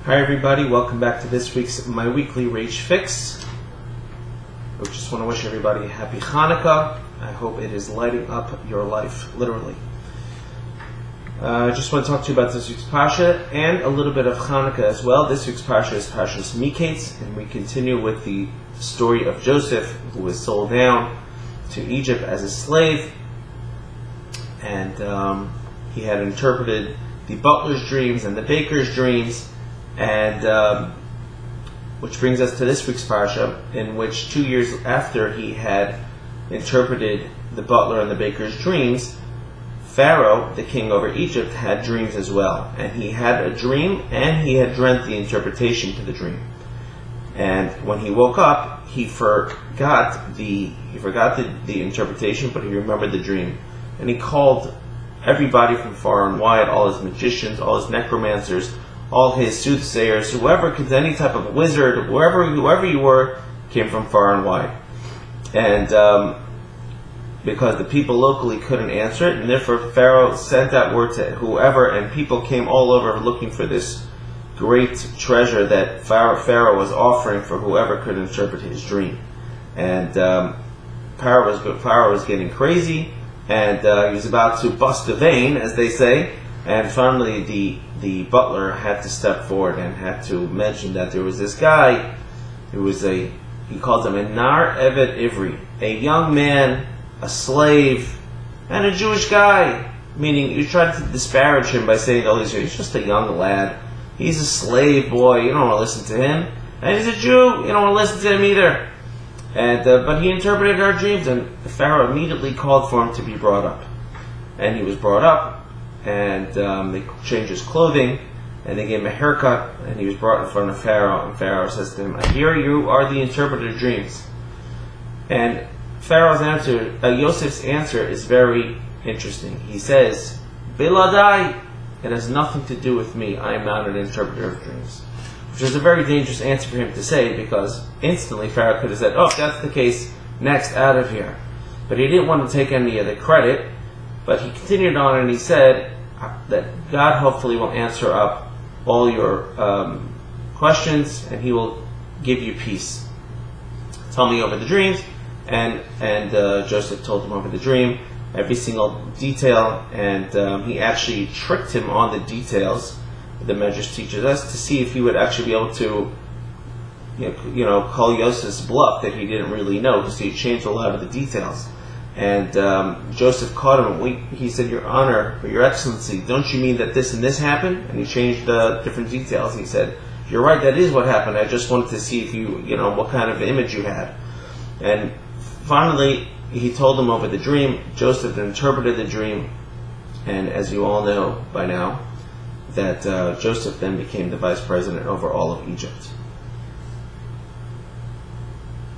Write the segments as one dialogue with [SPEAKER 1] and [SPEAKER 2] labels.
[SPEAKER 1] Hi everybody, welcome back to this week's My Weekly Rage Fix. I just want to wish everybody a happy Chanukah. I hope it is lighting up your life, literally. I just want to talk to you about this week's Parsha and a little bit of Chanukah as well. This week's Parsha is Parshas Miketz, and we continue with the story of Joseph, who was sold down to Egypt as a slave, and he had interpreted the butler's dreams and the baker's dreams, and which brings us to this week's Parsha, in which 2 years after he had interpreted the butler and the baker's dreams, Pharaoh, the king over Egypt, had dreams as well. And he had a dream, and he had dreamt the interpretation to the dream. And when he woke up, he forgot the interpretation, but he remembered the dream. And he called everybody from far and wide, all his magicians, all his necromancers, all his soothsayers, whoever could, any type of wizard, whoever you were, came from far and wide. And because the people locally couldn't answer it, and therefore Pharaoh sent out word to whoever, and people came all over looking for this great treasure that Pharaoh was offering for whoever could interpret his dream. And Pharaoh was getting crazy, and he was about to bust a vein, as they say. And finally, the butler had to step forward and had to mention that there was this guy who was he called him a Nar Evet Ivri, a young man, a slave, and a Jewish guy. Meaning, you tried to disparage him by saying, oh, he's just a young lad. He's a slave boy. You don't want to listen to him. And he's a Jew. You don't want to listen to him either. And but he interpreted our dreams, and the Pharaoh immediately called for him to be brought up. And he was brought up, and they changed his clothing, and they gave him a haircut, and he was brought in front of Pharaoh, and Pharaoh says to him, I hear you are the interpreter of dreams. And Pharaoh's answer, Yosef's answer, is very interesting. He says, Biladai, it has nothing to do with me. I am not an interpreter of dreams. Which is a very dangerous answer for him to say, because instantly Pharaoh could have said, oh, if that's the case, next, out of here. But he didn't want to take any of the credit, but he continued on and he said that God hopefully will answer up all your questions, and he will give you peace. Tell me over the dreams. And Joseph told him over the dream every single detail, and he actually tricked him on the details. The Medrash teaches us to see if he would actually be able to, call Yosef's bluff that he didn't really know, because he changed a lot of the details. And Joseph caught him. He said, Your Honor, or Your Excellency, don't you mean that this and this happened? And he changed the different details. He said, You're right, that is what happened. I just wanted to see if what kind of image you had. And finally, he told him over the dream. Joseph interpreted the dream, and as you all know by now, that Joseph then became the vice president over all of Egypt.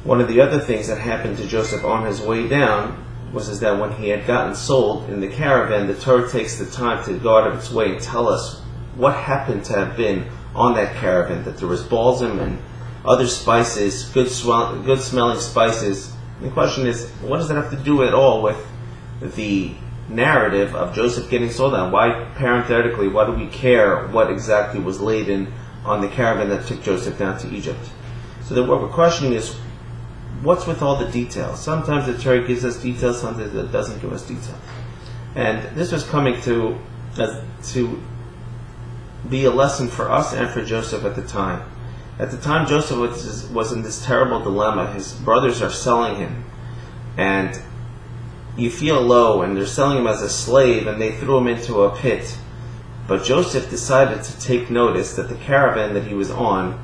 [SPEAKER 1] One of the other things that happened to Joseph on his way down was that when he had gotten sold in the caravan, the Torah takes the time to go out of its way and tell us what happened to have been on that caravan, that there was balsam and other spices, good smelling spices. The question is, what does that have to do at all with the narrative of Joseph getting sold down? Why, parenthetically, why do we care what exactly was laden on the caravan that took Joseph down to Egypt? So what we're questioning is, what's with all the details? Sometimes the Torah gives us details, sometimes it doesn't give us details. And this was coming to be a lesson for us and for Joseph at the time. At the time, Joseph was in this terrible dilemma. His brothers are selling him, and you feel low, and they're selling him as a slave, and they threw him into a pit. But Joseph decided to take notice that the caravan that he was on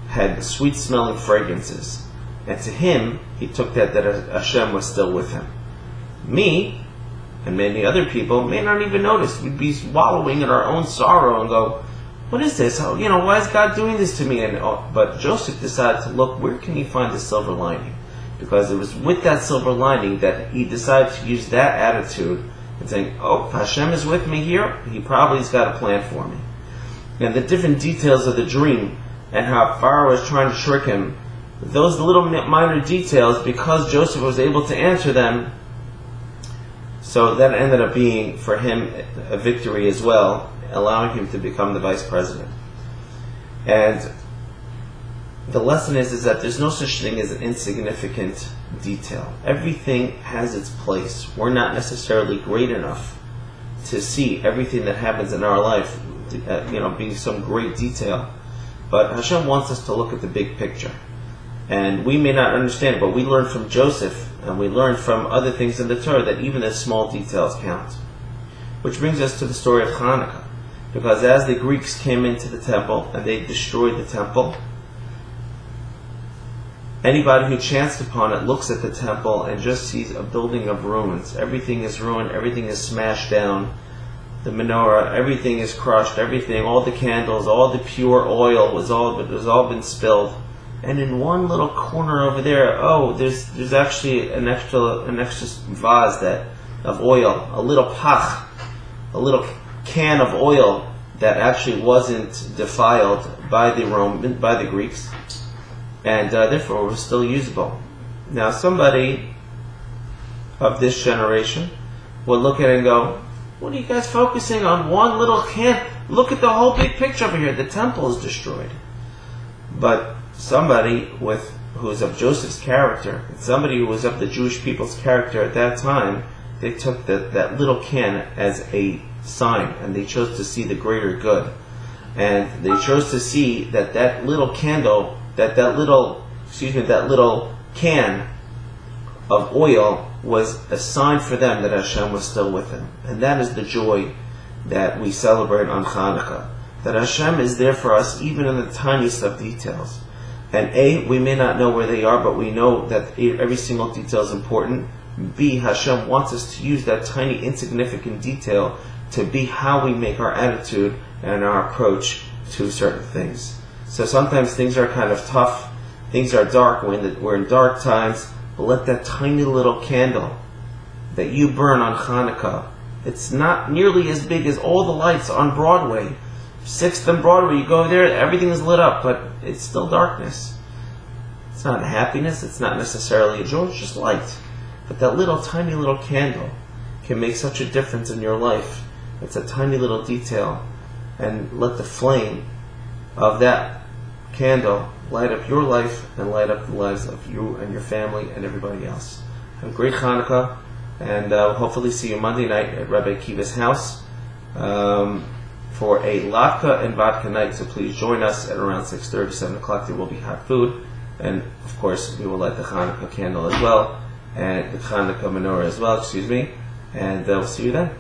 [SPEAKER 1] had sweet-smelling fragrances. And to him, he took that Hashem was still with him. Me, and many other people, may not even notice. We'd be wallowing in our own sorrow and go, what is this? Why is God doing this to me? But Joseph decided to look, where can he find the silver lining? Because it was with that silver lining that he decided to use that attitude and saying, oh, Hashem is with me here, he probably has got a plan for me. And the different details of the dream and how Pharaoh was trying to trick him, those little minor details, because Joseph was able to answer them, so that ended up being for him a victory as well, allowing him to become the vice president. And the lesson is that there's no such thing as an insignificant detail. Everything has its place. We're not necessarily great enough to see everything that happens in our life, being some great detail. But Hashem wants us to look at the big picture. And we may not understand it, but we learn from Joseph, and we learn from other things in the Torah that even the small details count. Which brings us to the story of Chanukah. Because as the Greeks came into the temple and they destroyed the temple, anybody who chanced upon it looks at the temple and just sees a building of ruins. Everything is ruined, everything is smashed down. The menorah, everything is crushed, all the candles, all the pure oil was all been spilled. And in one little corner over there, there's actually an extra vase of oil, a little pach, a little can of oil that actually wasn't defiled by the Greeks, and therefore was still usable. Now, somebody of this generation would look at it and go, "What are you guys focusing on one little can? Look at the whole big picture over here. The temple is destroyed." But somebody who's of Joseph's character, and somebody who was of the Jewish people's character at that time, they took that little can as a sign, and they chose to see the greater good. And they chose to see that little candle, that little can of oil was a sign for them that Hashem was still with them. And that is the joy that we celebrate on Chanukah. That Hashem is there for us even in the tiniest of details. And A, we may not know where they are, but we know that every single detail is important. B, Hashem wants us to use that tiny insignificant detail to be how we make our attitude and our approach to certain things. So sometimes things are kind of tough, things are dark, we're in dark times, but let that tiny little candle that you burn on Chanukah, it's not nearly as big as all the lights on Broadway. 6th and Broadway, you go there, everything is lit up, but it's still darkness. It's not happiness, it's not necessarily a joy, it's just light. But that tiny little candle can make such a difference in your life. It's a tiny little detail. And let the flame of that candle light up your life and light up the lives of you and your family and everybody else. Have a great Chanukah, and we'll hopefully see you Monday night at Rabbi Kiva's house for a latke and vodka night. So please join us at around 6:30, 7 o'clock. There will be hot food. And of course, we will light the Chanukah candle as well, and the Chanukah menorah as well, and we'll see you then.